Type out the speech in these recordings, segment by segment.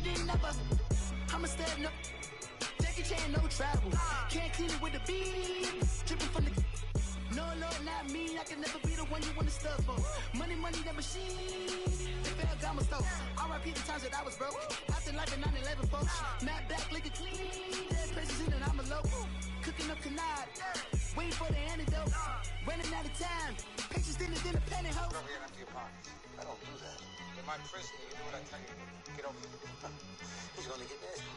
it in never. I'm a step no. Jackie Chan, no travel. Can't clean it with the beat. Dripping from the. No, Lord, not me. I can never be the one you want to stuff for. Money, that machine. They fell down my stove. R.I.P. the times that I was broke. Acting like a 9/11 folks. Matt back, looking clean. Dead presses in and I'm a local. Cooking up canard. Waiting for the antidote. Running out of time. Patience thinner than a penny hoe. Go over here and empty your pockets. I don't do that. In my prison, you do what I tell you. Get over here. He's gonna get nasty.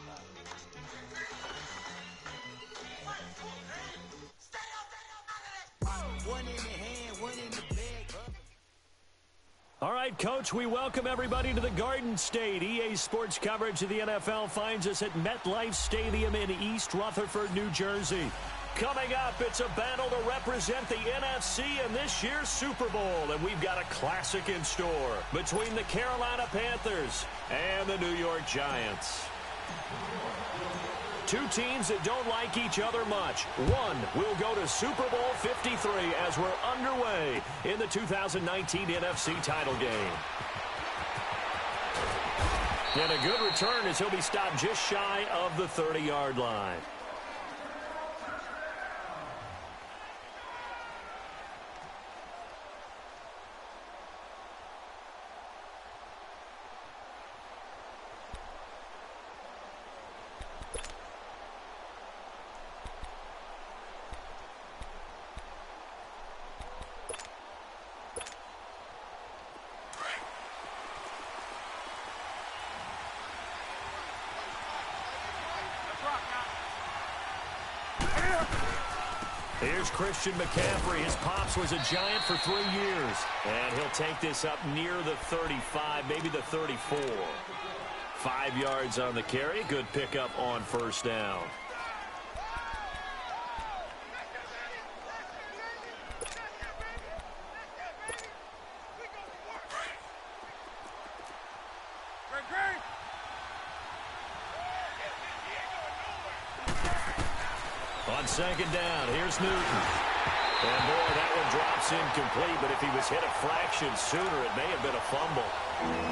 One in the hand, one in the bag. All right, Coach, we welcome everybody to the Garden State. EA Sports coverage of the NFL finds us at MetLife Stadium in East Rutherford, New Jersey. Coming up, it's a battle to represent the NFC in this year's Super Bowl, and we've got a classic in store between the Carolina Panthers and the New York Giants. Two teams that don't like each other much. One will go to Super Bowl 53 as we're underway in the 2019 NFC title game. And a good return as he'll be stopped just shy of the 30-yard line. Here's Christian McCaffrey. His pops was a Giant for 3 years. And he'll take this up near the 35, maybe the 34. 5 yards on the carry. Good pickup on first down. On second down, here's Newton. And boy, that one drops incomplete, but if he was hit a fraction sooner, it may have been a fumble.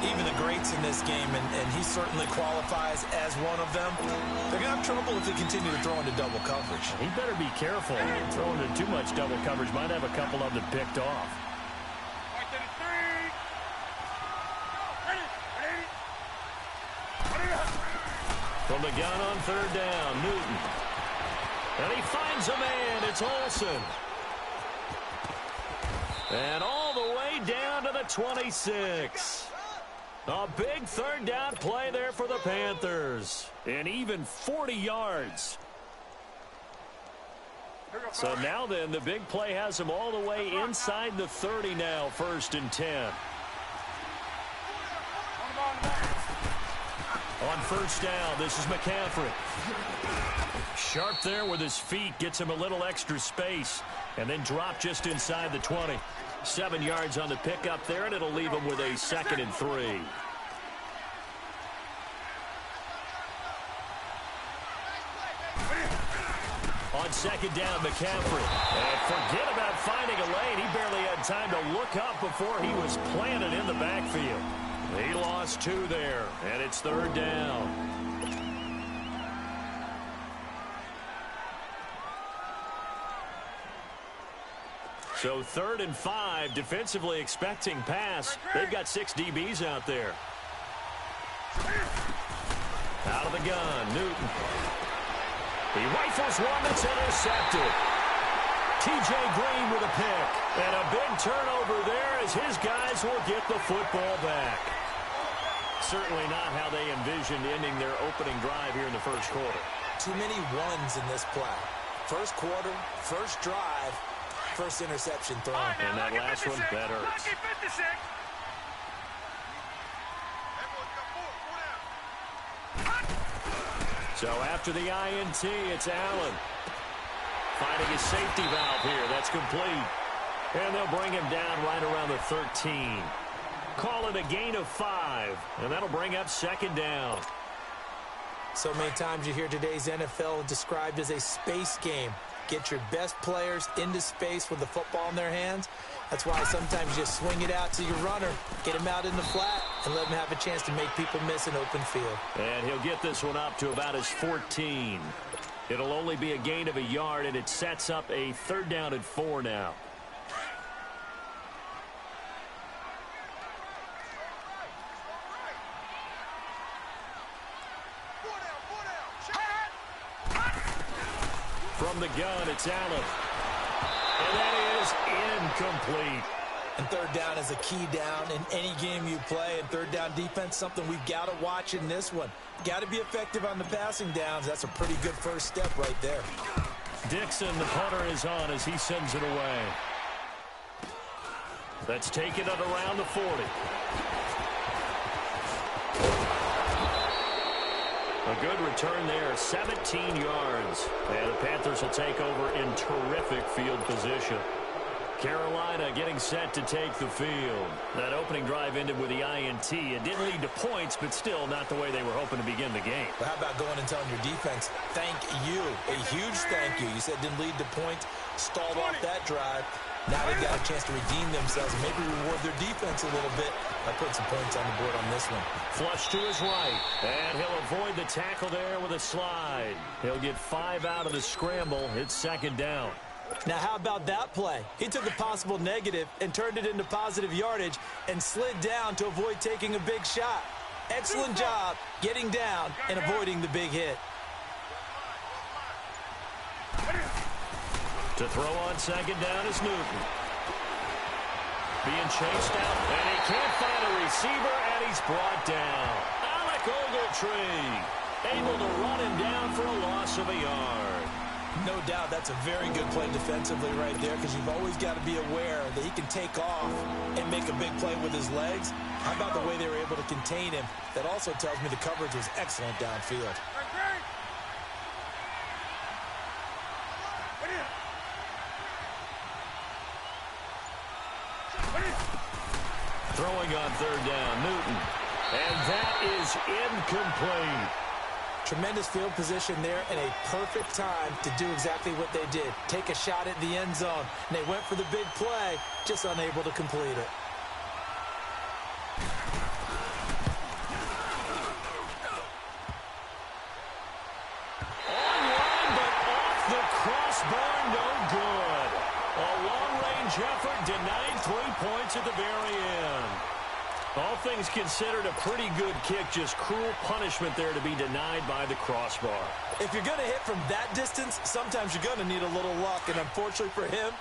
Even the greats in this game, and he certainly qualifies as one of them, they're going to have trouble if they continue to throw into double coverage. He better be careful. Throwing into too much double coverage might have a couple of them picked off. From the gun on third down, Newton. And he finds a man. It's Olsen. And all the way down to the 26. A big third down play there for the Panthers. And even 40 yards. So now then, the big play has him all the way inside the 30 now, 1st and 10. On first down, this is McCaffrey. Sharp there with his feet, gets him a little extra space, and then drop just inside the 20. 7 yards on the pickup there, and it'll leave him with a 2nd and 3. On second down, McCaffrey. And forget about finding a lane. He barely had time to look up before he was planted in the backfield. He lost 2 there, and it's third down. So 3rd and 5, defensively expecting pass. They've got 6 DBs out there. Out of the gun, Newton. He rifles one that's intercepted. T.J. Green with a pick. And a big turnover there as his guys will get the football back. Certainly not how they envisioned ending their opening drive here in the first quarter. Too many ones in this play. First quarter, first drive, first interception thrown. And that last one better. So after the INT, it's Allen. Finding his safety valve here. That's complete. And they'll bring him down right around the 13. Call it a gain of 5. And that'll bring up 2nd down. So many times you hear today's NFL described as a space game. Get your best players into space with the football in their hands. That's why sometimes you just swing it out to your runner, get him out in the flat, and let him have a chance to make people miss an open field. And he'll get this one up to about his 14. It'll only be a gain of a yard, and it sets up a 3rd down and 4 now. From the gun, it's Allen. And that is incomplete. And 3rd down is a key down in any game you play. And 3rd down defense, something we've got to watch in this one. Got to be effective on the passing downs. That's a pretty good first step right there. Dixon, the punter, is on as he sends it away. That's taken at around the 40. A good return there, 17 yards. And the Panthers will take over in terrific field position. Carolina getting set to take the field. That opening drive ended with the INT. It didn't lead to points, but still not the way they were hoping to begin the game. But how about going and telling your defense, thank you, a huge thank you. You said didn't lead to points, stalled off that drive. Now they've got a chance to redeem themselves and maybe reward their defense a little bit by putting some points on the board on this one. Flush to his right, and he'll avoid the tackle there with a slide. He'll get 5 out of the scramble. It's 2nd down. Now, how about that play? He took a possible negative and turned it into positive yardage and slid down to avoid taking a big shot. Excellent job getting down and avoiding the big hit. To throw on 2nd down is Newton. Being chased out, and he can't find a receiver, and he's brought down. Alec Ogletree able to run him down for a loss of a yard. No doubt that's a very good play defensively right there because you've always got to be aware that he can take off and make a big play with his legs. How about the way they were able to contain him? That also tells me the coverage was excellent downfield. Throwing on 3rd down, Newton. And that is incomplete. Tremendous field position there and a perfect time to do exactly what they did. Take a shot at the end zone. And they went for the big play, just unable to complete it. Online, but off the crossbar, no good. A long-range effort denied 3 points at the very end. All things considered, a pretty good kick, just cruel punishment there to be denied by the crossbar. If you're going to hit from that distance, sometimes you're going to need a little luck, and unfortunately for him,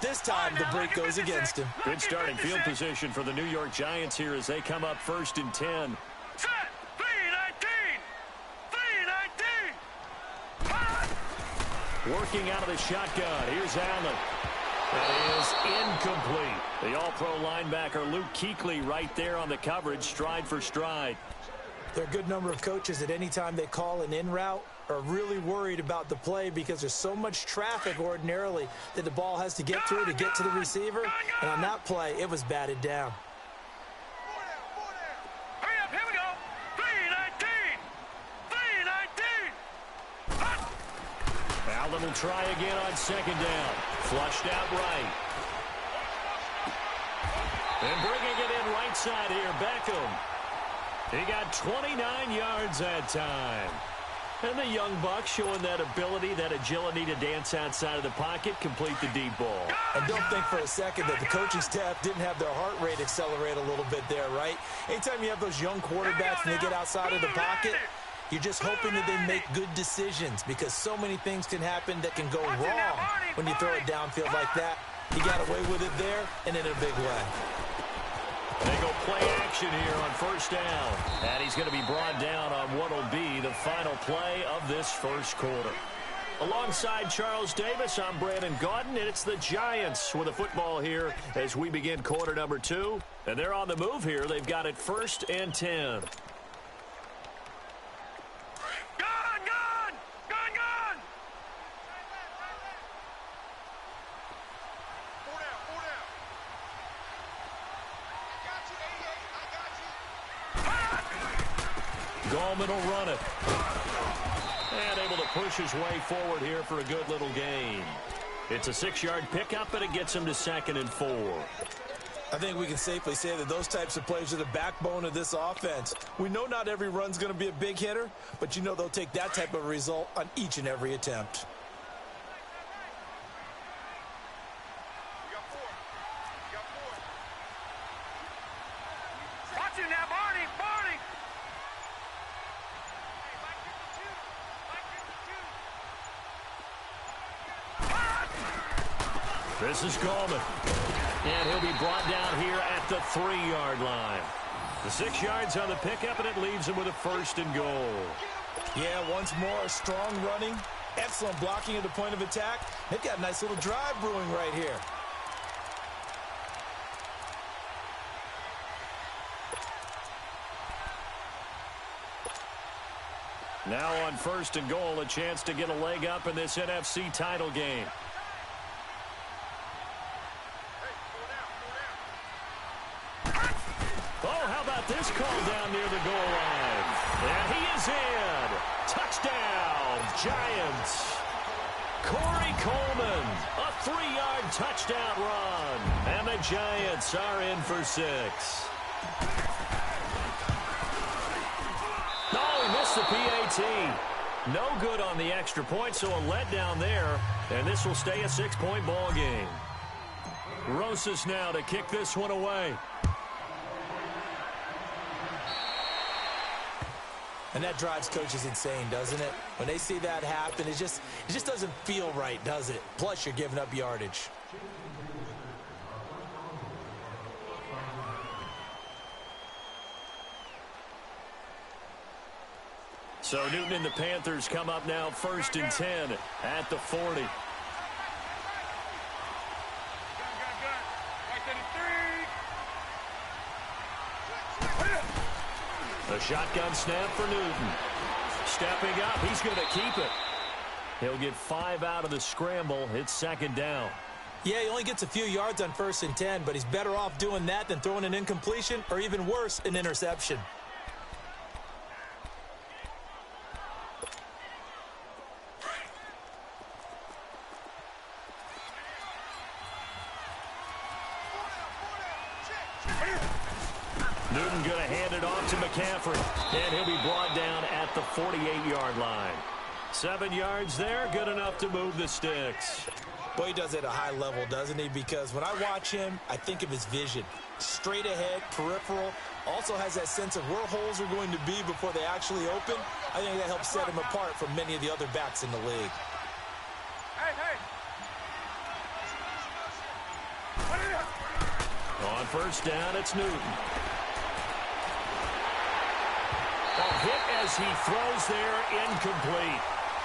this time the break goes against him. Good starting field position for the New York Giants here as they come up 1st and 10. Set, 3-19. Working out of the shotgun, here's Allen. That is incomplete. The all-pro linebacker Luke Kuechly right there on the coverage, stride for stride. There are a good number of coaches at any time they call an in route are really worried about the play because there's so much traffic ordinarily that the ball has to get through to get to the receiver. And on that play, it was batted down. Hurry up, here we go. 3-19. Allen will try again on 2nd down. Flushed out right. And bringing it in right side here, Beckham. He got 29 yards that time. And the young buck showing that ability, that agility to dance outside of the pocket, complete the deep ball. And don't think for a second that the coaching staff didn't have their heart rate accelerate a little bit there, right? Anytime you have those young quarterbacks and they get outside of the pocket, you're just hoping that they make good decisions because so many things can happen that can go wrong when you throw it downfield like that. He got away with it there and in a big way. They go play action here on 1st down. And he's going to be brought down on what will be the final play of this 1st quarter. Alongside Charles Davis, I'm Brandon Gaudin, and it's the Giants with a football here as we begin quarter number 2. And they're on the move here. They've got it 1st and 10. Gallman will run it. And able to push his way forward here for a good little gain. It's a 6-yard pickup, and it gets him to 2nd and 4. I think we can safely say that those types of plays are the backbone of this offense. We know not every run's going to be a big hitter, but you know they'll take that type of result on each and every attempt. Watch it now, Barney! This is Coleman. And he'll be brought down here at the 3-yard line. The 6 yards on the pickup, and it leaves him with a 1st and goal. Yeah, once more, strong running, excellent blocking at the point of attack. They've got a nice little drive brewing right here. Now on 1st and goal, a chance to get a leg up in this NFC title game. This call down near the goal line. And he is in. Touchdown, Giants. Corey Coleman, a 3-yard touchdown run. And the Giants are in for 6. Oh, he missed the PAT. No good on the extra point, so a letdown there. And this will stay a 6-point ball game. Rosas now to kick this one away. And that drives coaches insane, doesn't it? When they see that happen, it just doesn't feel right, does it? Plus, you're giving up yardage. So Newton and the Panthers come up now 1st and 10 at the 40. A shotgun snap for Newton. Stepping up, he's going to keep it. He'll get 5 out of the scramble. It's 2nd down. Yeah, he only gets a few yards on 1st and 10, but he's better off doing that than throwing an incompletion or even worse, an interception. Newton going to hand it off to McCaffrey. And he'll be brought down at the 48-yard line. 7 yards there, good enough to move the sticks. Boy, he does it at a high level, doesn't he? Because when I watch him, I think of his vision. Straight ahead, peripheral. Also has that sense of where holes are going to be before they actually open. I think that helps set him apart from many of the other backs in the league. On 1st down, it's Newton. A hit as he throws there, incomplete.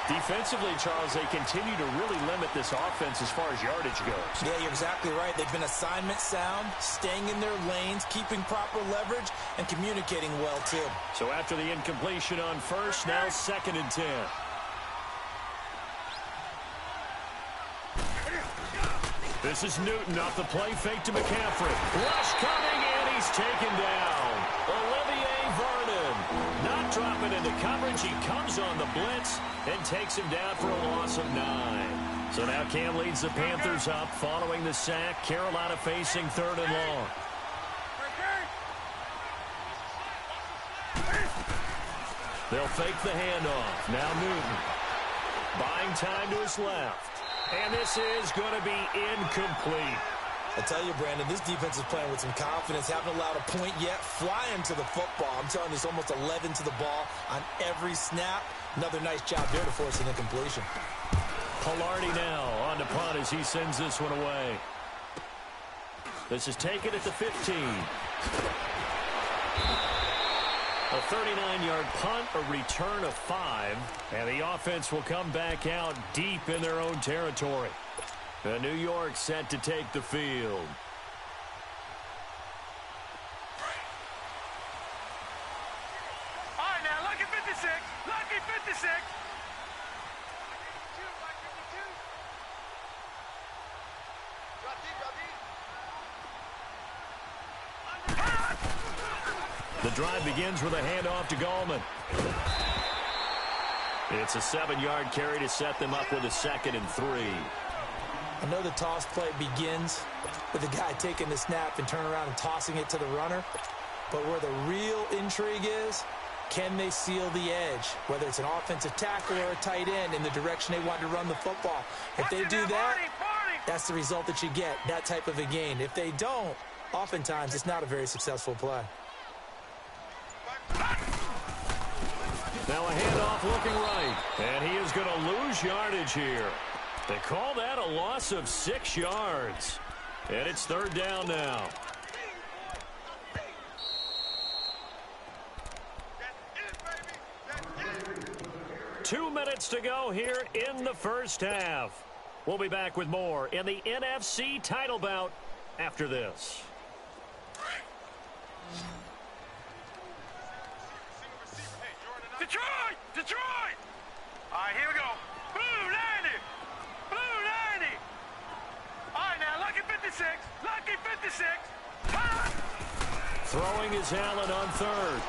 Defensively, Charles, they continue to really limit this offense as far as yardage goes. Yeah, you're exactly right. They've been assignment sound, staying in their lanes, keeping proper leverage, and communicating well, too. So after the incompletion on 1st, now 2nd and 10. This is Newton off the play fake to McCaffrey. Rush coming, and he's taken down. Olivier Vernon not dropping into coverage. He comes on the blitz and takes him down for a loss of 9. So now Cam leads the Panthers up following the sack. Carolina facing 3rd and long. They'll fake the handoff. Now Newton buying time to his left. And this is going to be incomplete. I tell you, Brandon, this defense is playing with some confidence. Haven't allowed a point yet. Flying to the football. I'm telling you, it's almost 11 to the ball on every snap. Another nice job there to force an incompletion. Palardy now on the punt as he sends this one away. This is taken at the 15. A 39-yard punt, a return of 5, and the offense will come back out deep in their own territory. New York set to take the field. All right, now, lucky 56. Lucky 56. The drive begins with a handoff to Gallman. It's a 7-yard carry to set them up with a 2nd and 3. I know the toss play begins with the guy taking the snap and turning around and tossing it to the runner. But where the real intrigue is, can they seal the edge, whether it's an offensive tackle or a tight end in the direction they want to run the football? If they do that, that's the result that you get, that type of a gain. If they don't, oftentimes it's not a very successful play. Now a handoff looking right, and he is going to lose yardage here. They call that a loss of 6 yards. And it's 3rd down now. Two minutes to go here in the first half. We'll be back with more in the NFC title bout after this. Detroit! Detroit! All right, here we go. Blue 90! Blue 90! All right, now, lucky 56. Lucky 56. Throwing is Allen on 3rd.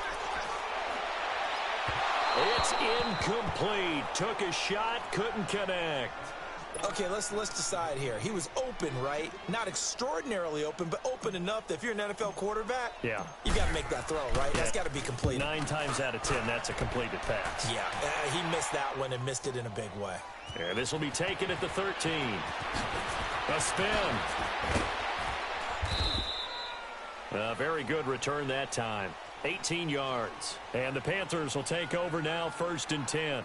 It's incomplete. Took a shot, couldn't connect. Okay, let's decide here. He was open, right? Not extraordinarily open, but open enough that if you're an NFL quarterback, yeah, you got to make that throw, right? Yeah. That's got to be completed. 9 times out of 10, that's a completed pass. Yeah, he missed that one and missed it in a big way. And this will be taken at the 13. A spin. A very good return that time. 18 yards. And the Panthers will take over now, 1st and 10.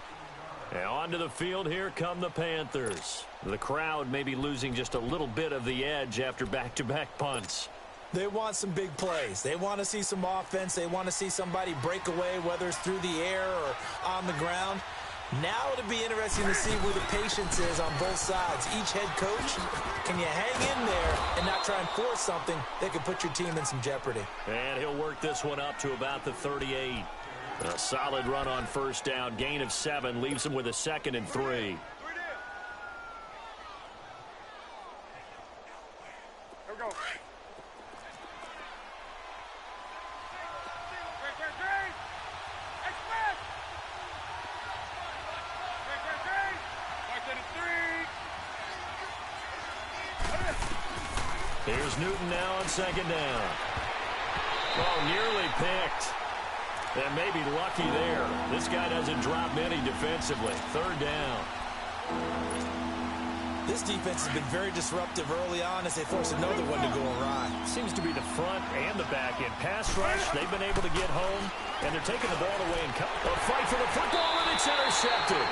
And onto the field, here come the Panthers. The crowd may be losing just a little bit of the edge after back-to-back punts. They want some big plays. They want to see some offense. They want to see somebody break away, whether it's through the air or on the ground. Now it'll be interesting to see where the patience is on both sides. Each head coach, can you hang in there and not try and force something that could put your team in some jeopardy? And he'll work this one up to about the 38. A solid run on 1st down. Gain of 7 leaves him with a 2nd and 3. Here we go. Here's Newton now on 2nd down. Oh, nearly picked. And maybe lucky there. This guy doesn't drop many defensively. 3rd down. This defense has been very disruptive early on as they force another one to go awry. Seems to be the front and the back end. Pass rush, they've been able to get home, and they're taking the ball away and a fight for the football, and it's intercepted.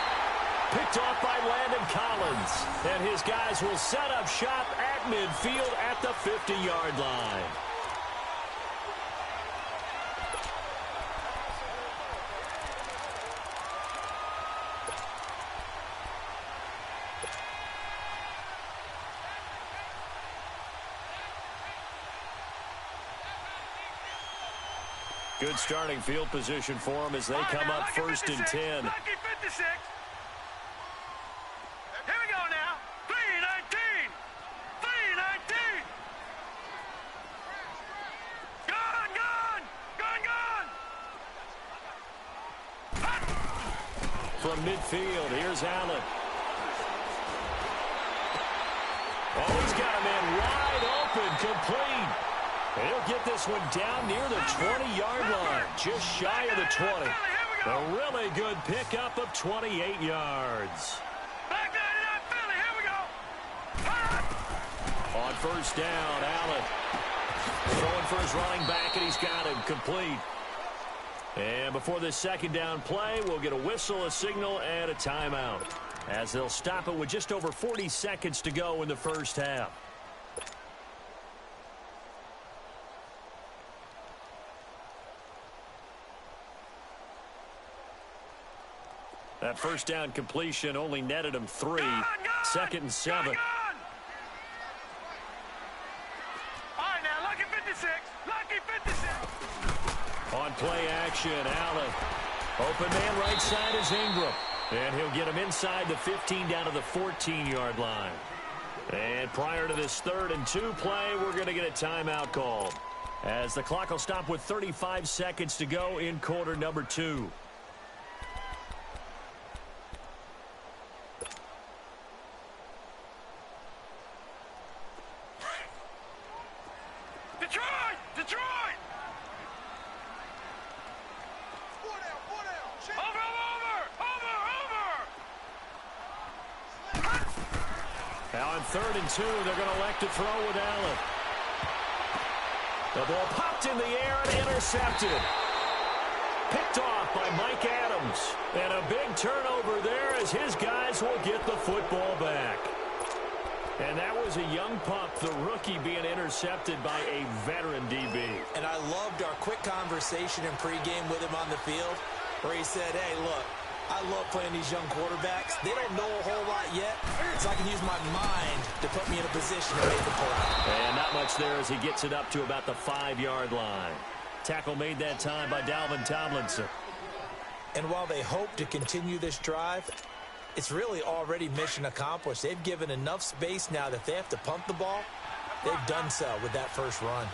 Picked off by Landon Collins. And his guys will set up shop at midfield at the 50-yard line. Good starting field position for them as they come up 1st and 10. Lucky 56. Here we go now. 3-19. 3-19. Gone, gone. Gone, gone. From midfield, here's Allen. Oh, he's got a man wide open, complete. And he'll get this one down near the 20-yard line, just shy of the 20. A really good pickup of 28 yards. Back 99 Philly, here we go. On 1st down, Allen throwing for his running back, and he's got him complete. And before this 2nd down play, we'll get a whistle, a signal, and a timeout, as they'll stop it with just over 40 seconds to go in the first half. That 1st down completion only netted him 3. 2nd and 7. All right, now, lucky 56. Lucky 56. On play action, Allen. Open man right side is Ingram. And he'll get him inside the 15 down to the 14-yard line. And prior to this 3rd and 2 play, we're going to get a timeout called, as the clock will stop with 35 seconds to go in quarter number 2. Detroit! Now on 3rd and 2, they're going to elect to throw with Allen. The ball popped in the air and intercepted. Picked off by Mike Adams. And a big turnover there as his guys will get the football back. And that was a young pup, the rookie, being intercepted by a veteran DB. And I loved our quick conversation in pregame with him on the field where he said, hey, look, I love playing these young quarterbacks. They don't know a whole lot yet, so I can use my mind to put me in a position to make the play. And not much there as he gets it up to about the 5-yard line. Tackle made that time by Dalvin Tomlinson. And while they hope to continue this drive, it's really already mission accomplished. They've given enough space now that they have to pump the ball. They've done so with that first run.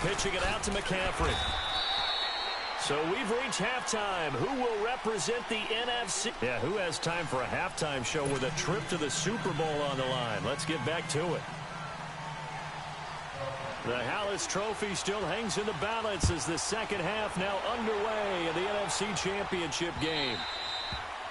Pitching it out to McCaffrey. So we've reached halftime. Who will represent the NFC? Yeah, who has time for a halftime show with a trip to the Super Bowl on the line? Let's get back to it. The Hallis Trophy still hangs in the balance as the second half now underway in the NFC Championship game.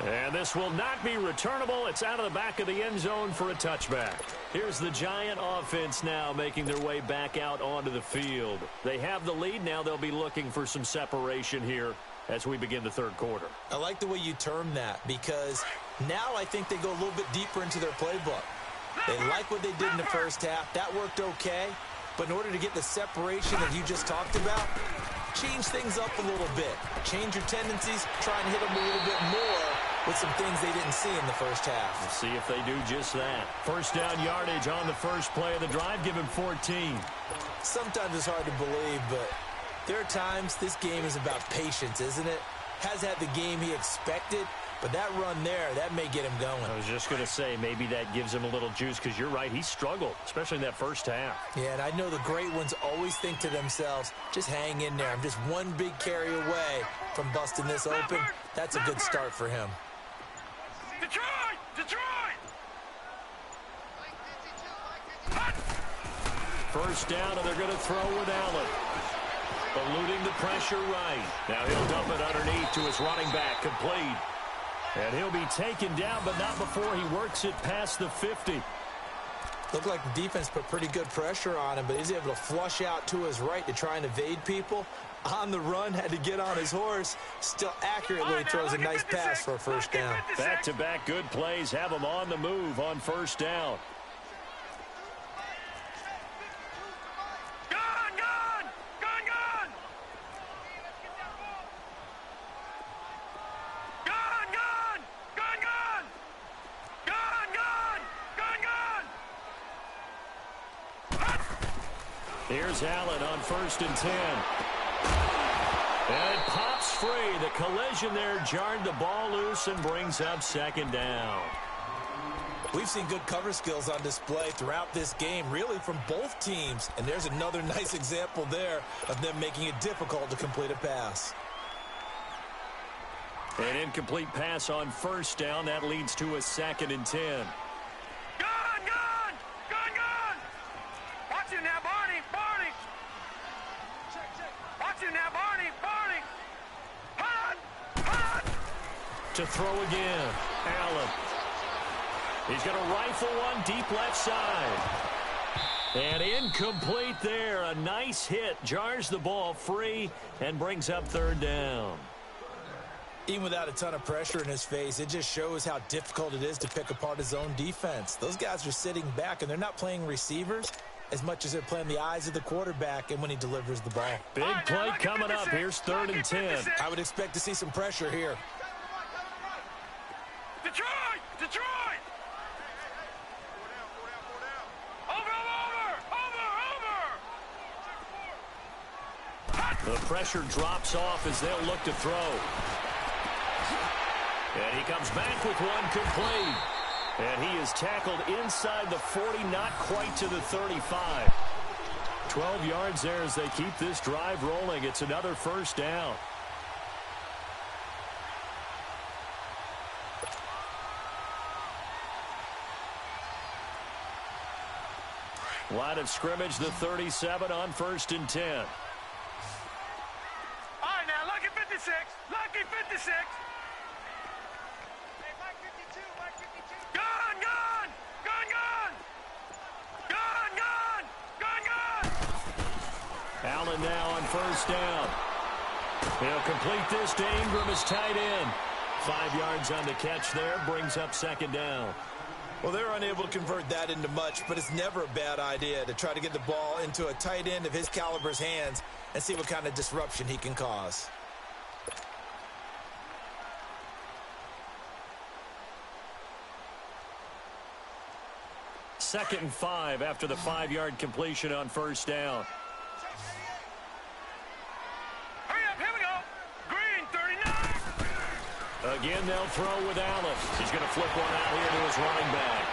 And this will not be returnable. It's out of the back of the end zone for a touchback. Here's the Giant offense now making their way back out onto the field. They have the lead. Now they'll be looking for some separation here as we begin the third quarter. I like the way you term that because now I think they go a little bit deeper into their playbook. They like what they did in the first half. That worked okay. But in order to get the separation that you just talked about, change things up a little bit. Change your tendencies, try and hit them a little bit more with some things they didn't see in the first half. Let's see if they do just that. First down yardage on the first play of the drive, give him 14. Sometimes it's hard to believe, but there are times this game is about patience, isn't it? Has had the game he expected, but that run there, that may get him going. I was just going to say, maybe that gives him a little juice because you're right, he struggled, especially in that first half. Yeah, and I know the great ones always think to themselves, just hang in there. I'm just one big carry away from busting this open. That's a good start for him. Detroit! Detroit! First down, and they're going to throw with Allen. Eluding the pressure right. Now he'll dump it underneath to his running back, complete. And he'll be taken down, but not before he works it past the 50. Looked like the defense put pretty good pressure on him, but he's able to flush out to his right to try and evade people. On the run, had to get on his horse. Still accurately throws a nice pass for a first down. Back-to-back good plays have him on the move on first down. Here's Allen on 1st and 10. And it pops free. The collision there jarred the ball loose and brings up second down. We've seen good cover skills on display throughout this game, really from both teams. And there's another nice example there of them making it difficult to complete a pass. An incomplete pass on first down. That leads to a 2nd and 10. To throw again, Allen. He's going to rifle one deep left side. And incomplete there. A nice hit. Jars the ball free and brings up 3rd down. Even without a ton of pressure in his face, it just shows how difficult it is to pick apart his own defense. Those guys are sitting back, and they're not playing receivers as much as they're playing the eyes of the quarterback and when he delivers the ball. Big play coming up. Here's 3rd and 10. I would expect to see some pressure here. Detroit! Detroit! Over! The pressure drops off as they'll look to throw. And he comes back with one complete. And he is tackled inside the 40, not quite to the 35. 12 yards there as they keep this drive rolling. It's another first down. Line of scrimmage, the 37 on 1st and 10. All right, now, lucky 56. Lucky 56. Hey, Mike 52, Mike 52. Gun, gun! Gun, gun! Gun, gun! Gun, gun! Allen now on 1st down. He'll complete this to Ingram as tight end. 5 yards on the catch there, brings up 2nd down. Well, they're unable to convert that into much, but it's never a bad idea to try to get the ball into a tight end of his caliber's hands and see what kind of disruption he can cause. Second and 5 after the 5-yard completion on 1st down. Hurry up, here we go. Green, 39. Again, they'll throw with Allen. He's going to flip one out here to his running back.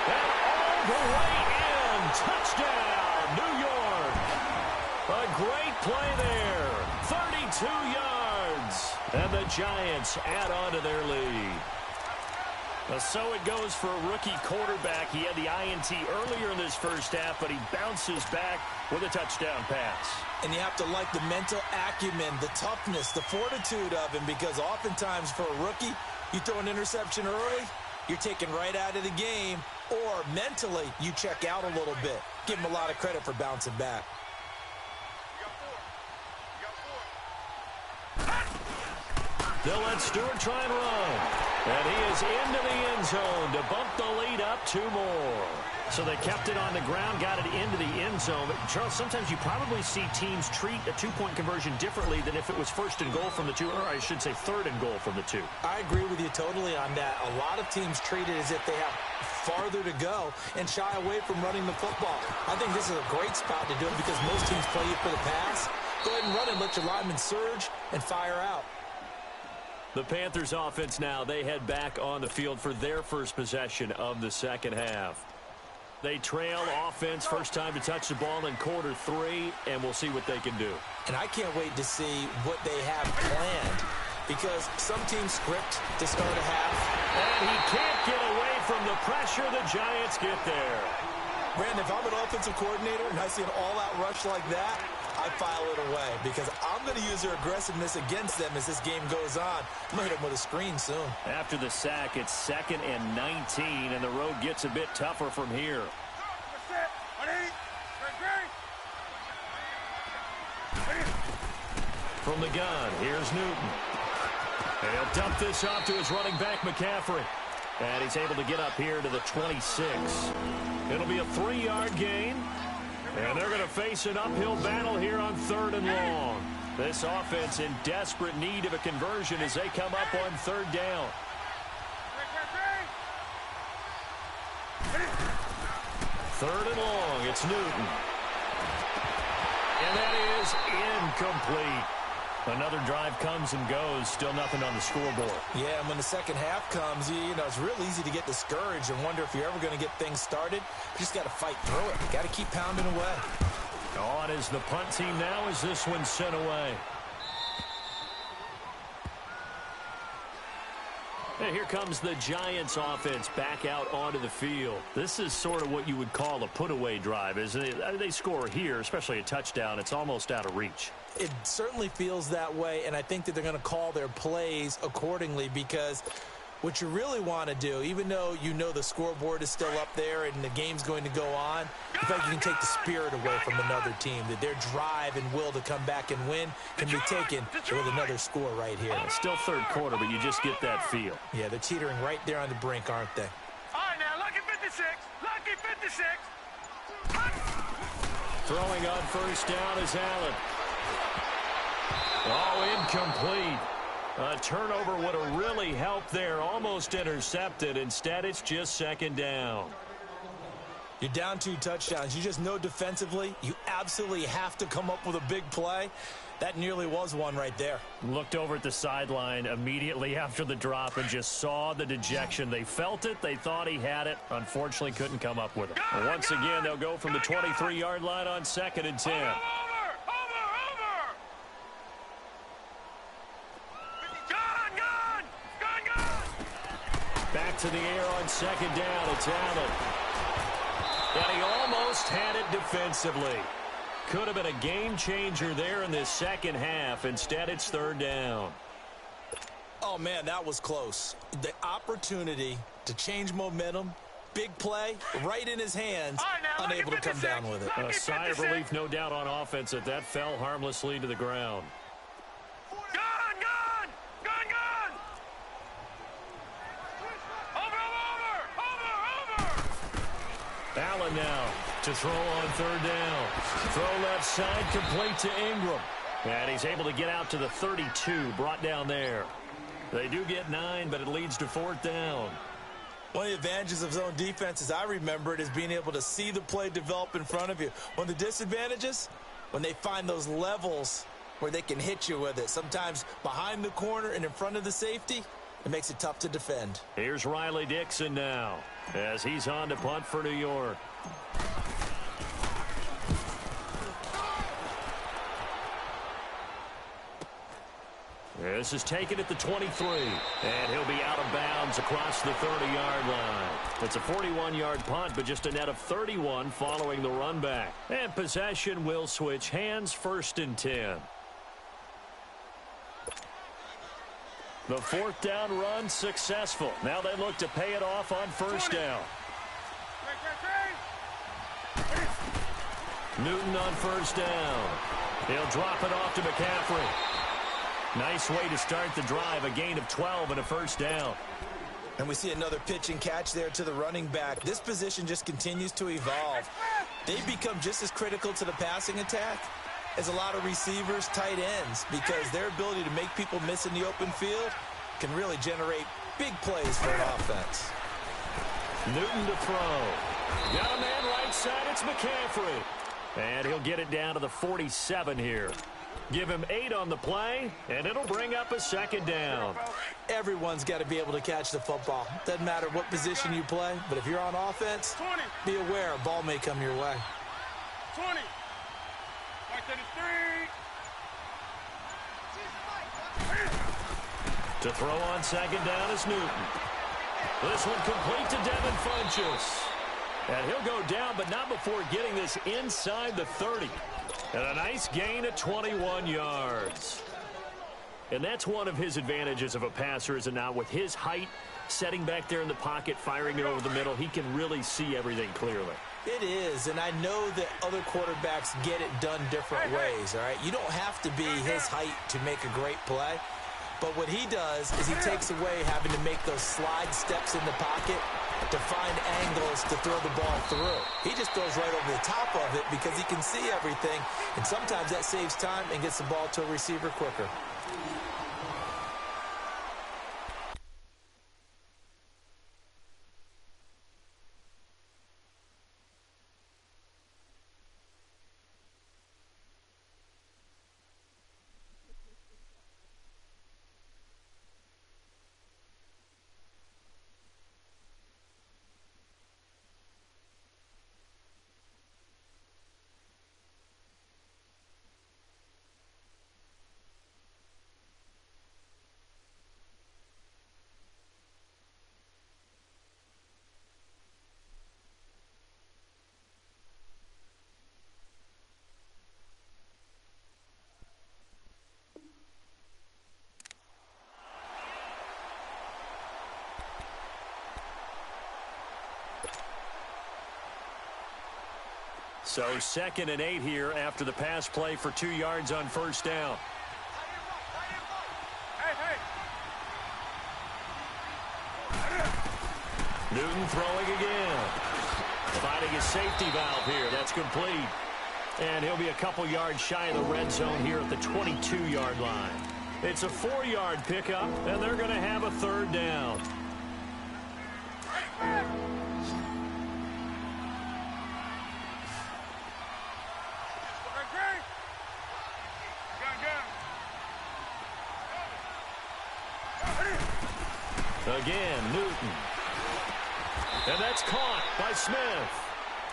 And all the way in. Touchdown, New York. A great play there. 32 yards. And the Giants add on to their lead. So it goes for a rookie quarterback. He had the INT earlier in this first half, but he bounces back with a touchdown pass. And you have to like the mental acumen, the toughness, the fortitude of him, because oftentimes for a rookie, you throw an interception early, you're taken right out of the game, or mentally you check out a little bit. Give him a lot of credit for bouncing back. They'll let Stewart try and run. And he is into the end zone to bump the lead up 2 more. So they kept it on the ground, got it into the end zone. But Charles, sometimes you probably see teams treat a 2-point conversion differently than if it was 1st and goal from the 2, or I should say 3rd and goal from the 2. I agree with you totally on that. A lot of teams treat it as if they have farther to go and shy away from running the football. I think this is a great spot to do it because most teams play you for the pass. Go ahead and run and let your linemen surge and fire out. The Panthers offense now, they head back on the field for their first possession of the second half. They trail offense, first time to touch the ball in quarter 3, and we'll see what they can do. And I can't wait to see what they have planned, because some teams script to start a half. And he can't get away from the pressure. The Giants get there. Brandon, if I'm an offensive coordinator and I see an all-out rush like that, I file it away because I'm going to use their aggressiveness against them as this game goes on. I'm going to hit them with a screen soon. After the sack, it's 2nd and 19, and the road gets a bit tougher from here. From the gun, here's Newton. And he'll dump this off to his running back, McCaffrey. And he's able to get up here to the 26. It'll be a 3-yard gain. And they're going to face an uphill battle here on 3rd and long. This offense in desperate need of a conversion as they come up on 3rd down. 3rd and long, it's Newton. And that is incomplete. Another drive comes and goes, still nothing on the scoreboard. Yeah, and when the second half comes, you know, it's real easy to get discouraged and wonder if you're ever going to get things started. You just got to fight through it. Got to keep pounding away. On is the punt team now as this one's sent away. And here comes the Giants offense back out onto the field. This is sort of what you would call a put-away drive. As they score here, especially a touchdown, it's almost out of reach. It certainly feels that way, and I think that they're going to call their plays accordingly because what you really want to do, even though you know the scoreboard is still up there and the game's going to go on, you feel like you can take the spirit away from another team, that their drive and will to come back and win can be taken with another score right here. It's still 3rd quarter, but you just get that feel. Yeah, they're teetering right there on the brink, aren't they? All right, now, lucky 56. Lucky 56. Throwing on 1st down is Allen. Oh, incomplete. A turnover would have really helped there. Almost intercepted. Instead, it's just 2nd down. You're down 2 touchdowns. You just know defensively you absolutely have to come up with a big play. That nearly was one right there. Looked over at the sideline immediately after the drop and just saw the dejection. They felt it. They thought he had it. Unfortunately, couldn't come up with it. And once again, they'll go from the 23-yard line on 2nd and 10. Back to the air on 2nd down. It's Allen. And he almost had it defensively. Could have been a game changer there in this second half. Instead, it's third down. Oh, man, that was close. The opportunity to change momentum, big play, right in his hands, unable to come down with it. A sigh of relief, no doubt, on offense that fell harmlessly to the ground. Gun! Over! Allen now to throw on third down. Throw left side, complete to Ingram. And he's able to get out to the 32, brought down there. They do get 9, but it leads to fourth down. One of the advantages of zone defense, as I remember it, is being able to see the play develop in front of you. One of the disadvantages, when they find those levels where they can hit you with it, sometimes behind the corner and in front of the safety, it makes it tough to defend. Here's Riley Dixon now as he's on to punt for New York. This is taken at the 23, and he'll be out of bounds across the 30-yard line. It's a 41-yard punt, but just a net of 31 following the run back. And possession will switch hands, 1st and 10. The fourth down run successful. Now they look to pay it off on first down. Newton on first down. He'll drop it off to McCaffrey. Nice way to start the drive, a gain of 12 and a first down. And we see another pitch and catch there to the running back. This position just continues to evolve. They become just as critical to the passing attack as a lot of receivers, tight ends, because their ability to make people miss in the open field can really generate big plays for an offense. Newton to throw. Got a man right side, it's McCaffrey. And he'll get it down to the 47 here. Give him 8 on the play, and it'll bring up a second down. Everyone's got to be able to catch the football. Doesn't matter what position you play, but if you're on offense, be aware a ball may come your way. 20. Right to the 3. To throw on second down is Newton. This one complete to Devin Funchess. And he'll go down, but not before getting this inside the 30. And a nice gain of 21 yards. And that's one of his advantages of a passer, is it not? With his height, setting back there in the pocket, firing it over the middle, he can really see everything clearly. It is, and I know that other quarterbacks get it done different ways, all right? You don't have to be his height to make a great play. But what he does is he takes away having to make those slide steps in the pocket to find angles to throw the ball through. He just throws right over the top of it because he can see everything, and sometimes that saves time and gets the ball to a receiver quicker. So 2nd and 8 here after the pass play for 2 yards on first down. Newton throwing again. Finding his safety valve here. That's complete. And he'll be a couple yards shy of the red zone here at the 22-yard line. It's a 4-yard pickup, and they're going to have a third down. Again, Newton. And that's caught by Smith.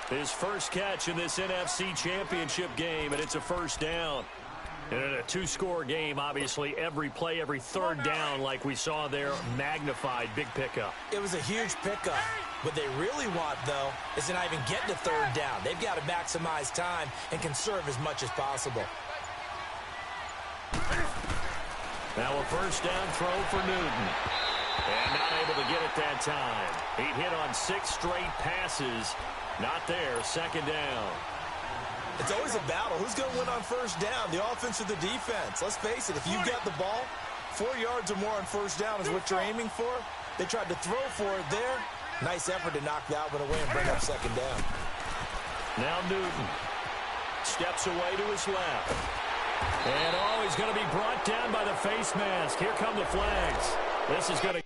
His first catch in this NFC Championship game, and it's a first down. And in a two-score game, obviously, every play, every third down, like we saw there, magnified, big pickup. It was a huge pickup. What they really want, though, is to not even get to third down. They've got to maximize time and conserve as much as possible. Now a first down throw for Newton. And not able to get it that time. He hit on 6 straight passes. Not there, second down. It's always a battle. Who's going to win on first down, the offense or the defense? Let's face it, if you get the ball, 4 yards or more on first down is what you're aiming for. They tried to throw for it there. Nice effort to knock that one away and bring up second down. Now Newton steps away to his left. And, oh, he's going to be brought down by the face mask. Here come the flags. This is going to...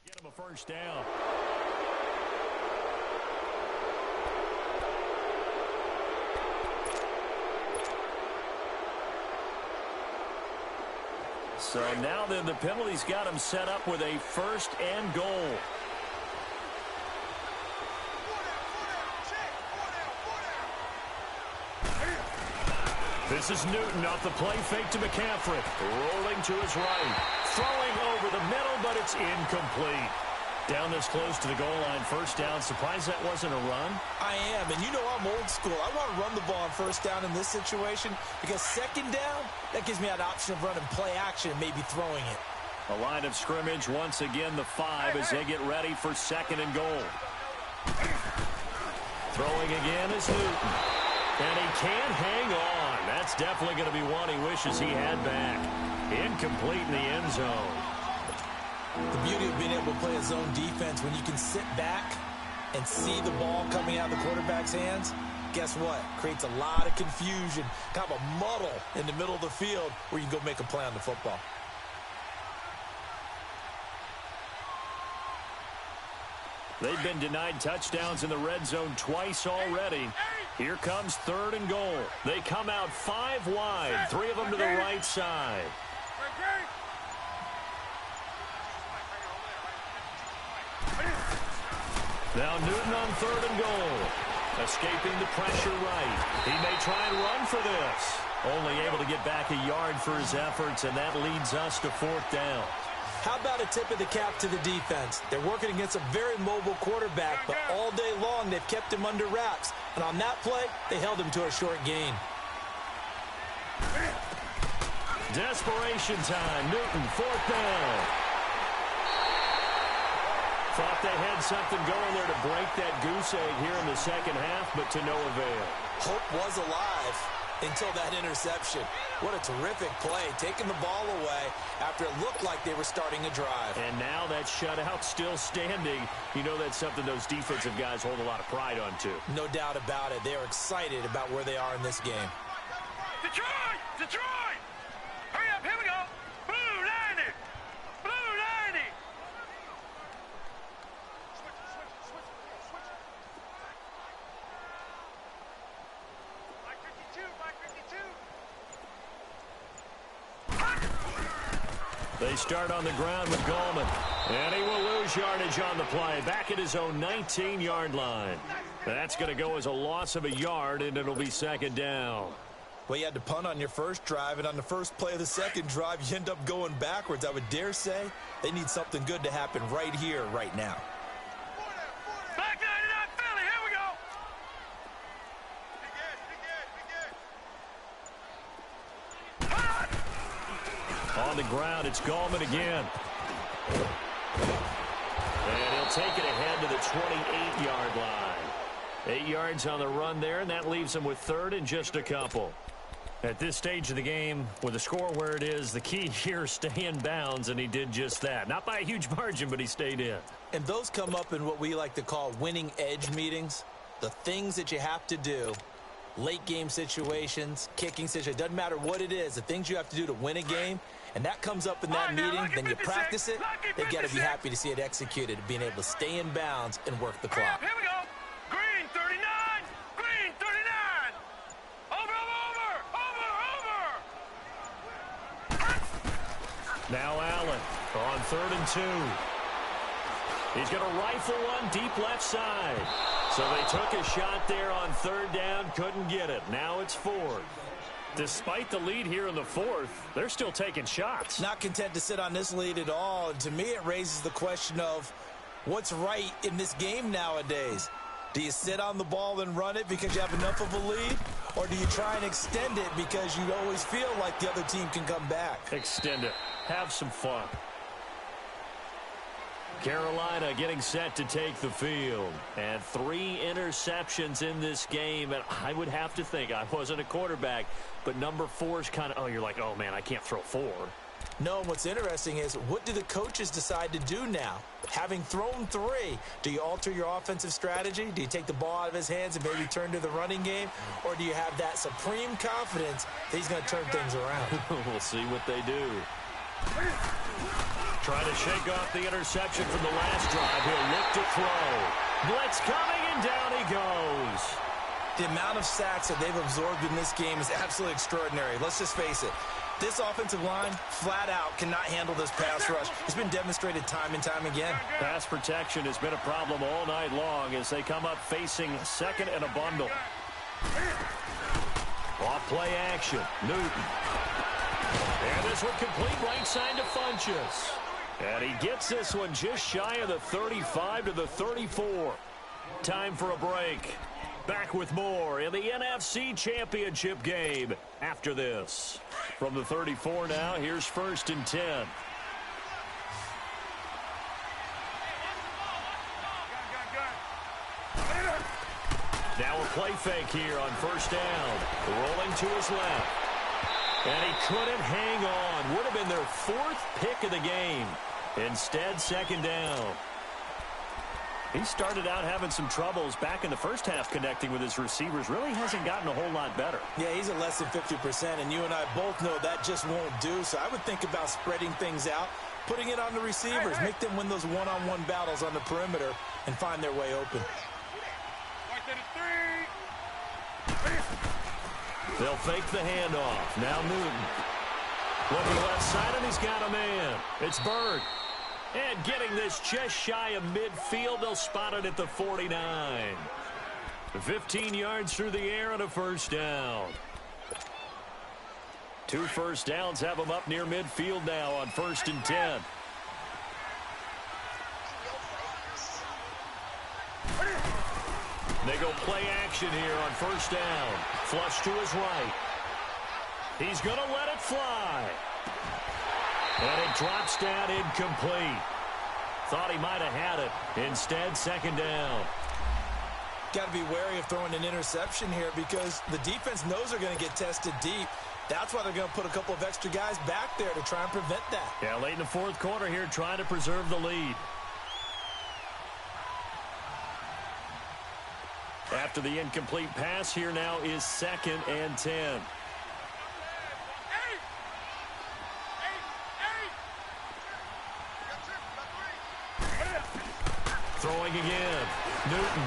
Get him a first down. So now then the penalty's got him set up with a first and goal. This is Newton off the play fake to McCaffrey. Rolling to his right. Throwing over the middle, but it's incomplete. Down this close to the goal line, first down. Surprised that wasn't a run? I am, and you know I'm old school. I want to run the ball on first down in this situation because second down, that gives me that option of running play action and maybe throwing it. A line of scrimmage, once again the 5 as they get ready for second and goal. Throwing again is Newton. And he can't hang on. That's definitely going to be one he wishes he had back. Incomplete in the end zone. The beauty of being able to play a zone defense when you can sit back and see the ball coming out of the quarterback's hands, guess what? Creates a lot of confusion, kind of a muddle in the middle of the field where you can go make a play on the football. They've been denied touchdowns in the red zone twice already. Here comes third and goal. They come out 5 wide, 3 of them to the right side. Now Newton on third and goal. Escaping the pressure right. He may try and run for this. Only able to get back a yard for his efforts, and that leads us to fourth down. How about a tip of the cap to the defense? They're working against a very mobile quarterback, but all day long they've kept him under wraps. And on that play, they held him to a short gain. Desperation time. Newton, fourth down. Thought they had something going there to break that goose egg here in the second half, but to no avail. Hope was alive until that interception. What a terrific play, taking the ball away after it looked like they were starting a drive. And now that shutout still standing. You know that's something those defensive guys hold a lot of pride on, too. No doubt about it. They are excited about where they are in this game. Detroit! Detroit! Hurry up, here we go! Blue 90! Blue 90! Mike 52, Mike 52! They start on the ground with Gallman. And he will lose yardage on the play. Back at his own 19-yard line. That's going to go as a loss of a yard, and it'll be second down. Well, you had to punt on your first drive, and on the first play of the second drive, you end up going backwards. I would dare say they need something good to happen right here, right now. Back 99 Philly, here we go! On the ground, it's Gallman again. And he'll take it ahead to the 28-yard line. 8 yards on the run there, and that leaves him with third and just a couple. At this stage of the game, with the score where it is, the key here is stay in bounds, and he did just that. Not by a huge margin, but he stayed in. And those come up in what we like to call winning edge meetings. The things that you have to do late game situations, kicking situations, doesn't matter what it is, the things you have to do to win a game, and that comes up in that meeting, then you practice it, they've got to be happy to see it executed, being able to stay in bounds and work the clock. Here we go. Green 39. Green 39. Over. Now Allen on 3rd and 2. He's going to rifle one deep left side. So they took a shot there on 3rd down, couldn't get it. Now it's 4th. Despite the lead here in the 4th, they're still taking shots. Not content to sit on this lead at all. And to me, it raises the question of what's right in this game nowadays. Do you sit on the ball and run it because you have enough of a lead? Or do you try and extend it because you always feel like the other team can come back? Extend it. Have some fun. Carolina getting set to take the field. And 3 interceptions in this game. And I would have to think, I wasn't a quarterback, but number 4 is kind of, you're like, oh, man, I can't throw 4. No, what's interesting is what do the coaches decide to do now? Having thrown 3, do you alter your offensive strategy? Do you take the ball out of his hands and maybe turn to the running game? Or do you have that supreme confidence that he's going to turn things around? We'll see what they do. Trying to shake off the interception from the last drive. He'll look to throw. Blitz coming, and down he goes. The amount of sacks that they've absorbed in this game is absolutely extraordinary. Let's just face it. This offensive line, flat out, cannot handle this pass rush. It's been demonstrated time and time again. Pass protection has been a problem all night long as they come up facing 2nd and a bundle. Off play action. Newton. And this one complete right side to Funchess. And he gets this one just shy of the 35 to the 34. Time for a break. Back with more in the NFC Championship game after this. From the 34 now, here's 1st and 10. Now a play fake here on 1st down. Rolling to his left. And he couldn't hang on. Would have been their 4th pick of the game. Instead, 2nd down. He started out having some troubles back in the first half connecting with his receivers. Really hasn't gotten a whole lot better. Yeah, he's at less than 50%, and you and I both know that just won't do. So I would think about spreading things out, putting it on the receivers, make them win those one-on-one battles on the perimeter, and find their way open. They'll fake the handoff. Now Newton. Looking left side, and he's got a man. It's Bird. And getting this just shy of midfield, they'll spot it at the 49. 15 yards through the air and a 1st down. 2 first downs have them up near midfield now on 1st and 10. They go play action here on 1st down. Flush to his right. He's going to let it fly. And it drops down incomplete. Thought he might have had it. Instead, 2nd down. Got to be wary of throwing an interception here because the defense knows they're going to get tested deep. That's why they're going to put a couple of extra guys back there to try and prevent that. Yeah, late in the 4th quarter here, trying to preserve the lead. After the incomplete pass, here now is 2nd and 10. Throwing again. Newton.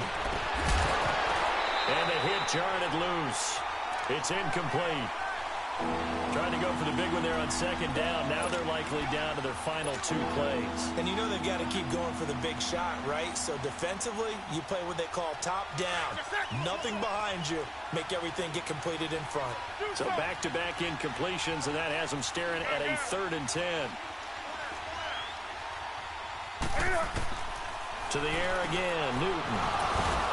And a hit jarred it loose. It's incomplete. Trying to go for the big one there on 2nd down. Now they're likely down to their final 2 plays. And you know they've got to keep going for the big shot, right? So defensively, you play what they call top down. Nothing behind you. Make everything get completed in front. So back-to-back incompletions, and that has them staring at a 3rd and 10. To the air again, Newton.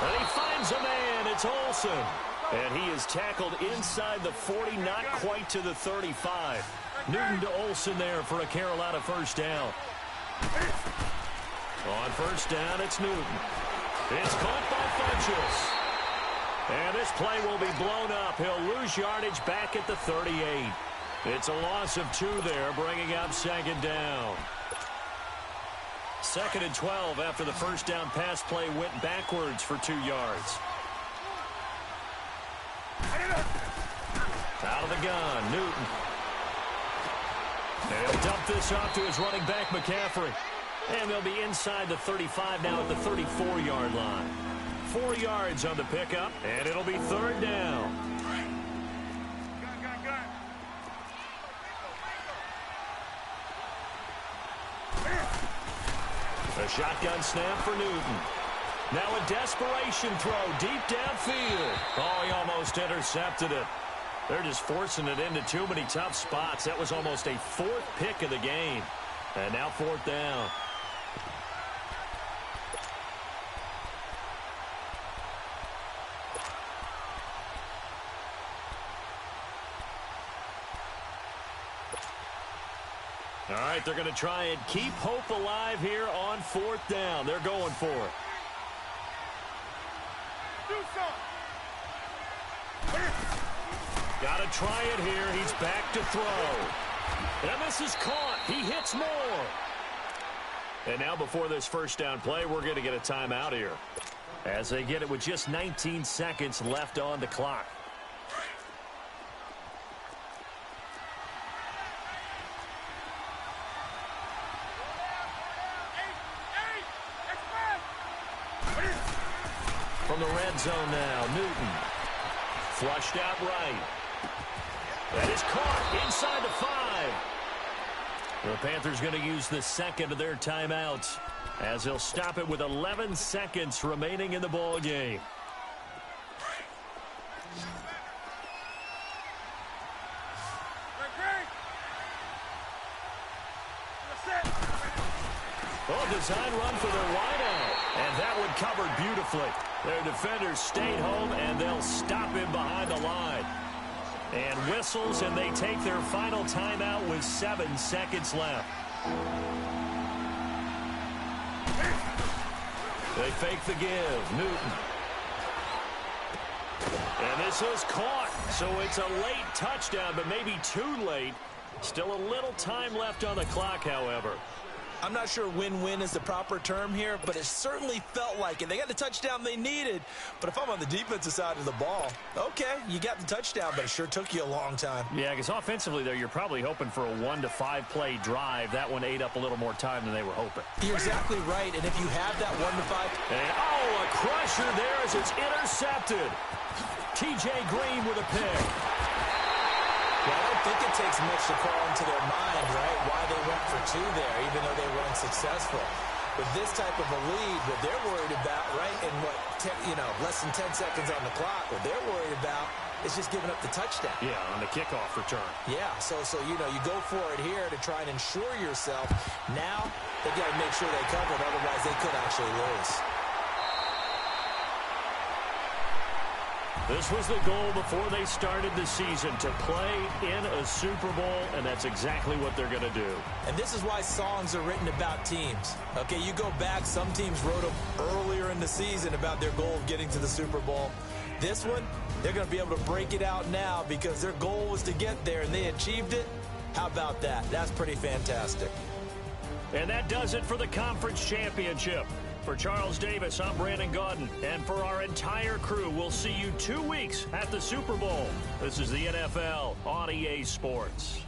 And he finds a man. It's Olsen. And he is tackled inside the 40, not quite to the 35. Newton to Olsen there for a Carolina 1st down. On 1st down, it's Newton. It's caught by Funchess. And this play will be blown up. He'll lose yardage back at the 38. It's a loss of 2 there, bringing up 2nd down. 2nd and 12 after the 1st down pass play went backwards for 2 yards. Out of the gun, Newton. And he'll dump this off to his running back, McCaffrey. And they'll be inside the 35 now at the 34-yard line. 4 yards on the pickup, and it'll be third down. A shotgun snap for Newton. Now a desperation throw deep downfield. Oh, he almost intercepted it. They're just forcing it into too many tough spots. That was almost a 4th pick of the game. And now 4th down. All right, they're going to try and keep hope alive here on 4th down. They're going for it. Got to try it here. He's back to throw. And this is caught. He hits more. And now before this first down play, we're going to get a timeout here, as they get it with just 19 seconds left on the clock. From the red zone now, Newton. Flushed out right. That is caught inside the 5. The Panthers going to use the second of their timeouts, as they'll stop it with 11 seconds remaining in the ball game. Oh, design run for their wideout. And that one covered beautifully. Their defenders stayed home, and they'll stop him behind the line. And whistles, and they take their final timeout with 7 seconds left. They fake the give. Newton. And this is caught. So it's a late touchdown, but maybe too late. Still a little time left on the clock, however. I'm not sure win-win is the proper term here, but it certainly felt like it. They got the touchdown they needed, but if I'm on the defensive side of the ball, okay, you got the touchdown, but it sure took you a long time. Yeah, because offensively, though, you're probably hoping for a 1 to 5 play drive. That one ate up a little more time than they were hoping. You're exactly right, and if you have that 1 to 5... And, oh, a crusher there as it's intercepted. T.J. Green with a pick. Well, I don't think it takes much to call into their mind, right, why they went for 2 there, even though they were unsuccessful. With this type of a lead, what they're worried about, right, and less than 10 seconds on the clock, what they're worried about is just giving up the touchdown. Yeah, on the kickoff return. Yeah, so you go for it here to try and ensure yourself. Now, they got to make sure they cover it, otherwise they could actually lose. This was the goal before they started the season, to play in a Super Bowl, and that's exactly what they're going to do. And this is why songs are written about teams. Okay, you go back, some teams wrote them earlier in the season about their goal of getting to the Super Bowl. This one, they're going to be able to break it out now because their goal was to get there, and they achieved it. How about that? That's pretty fantastic. And that does it for the conference championship. For Charles Davis, I'm Brandon Gaudin. And for our entire crew, we'll see you 2 weeks at the Super Bowl. This is the NFL on EA Sports.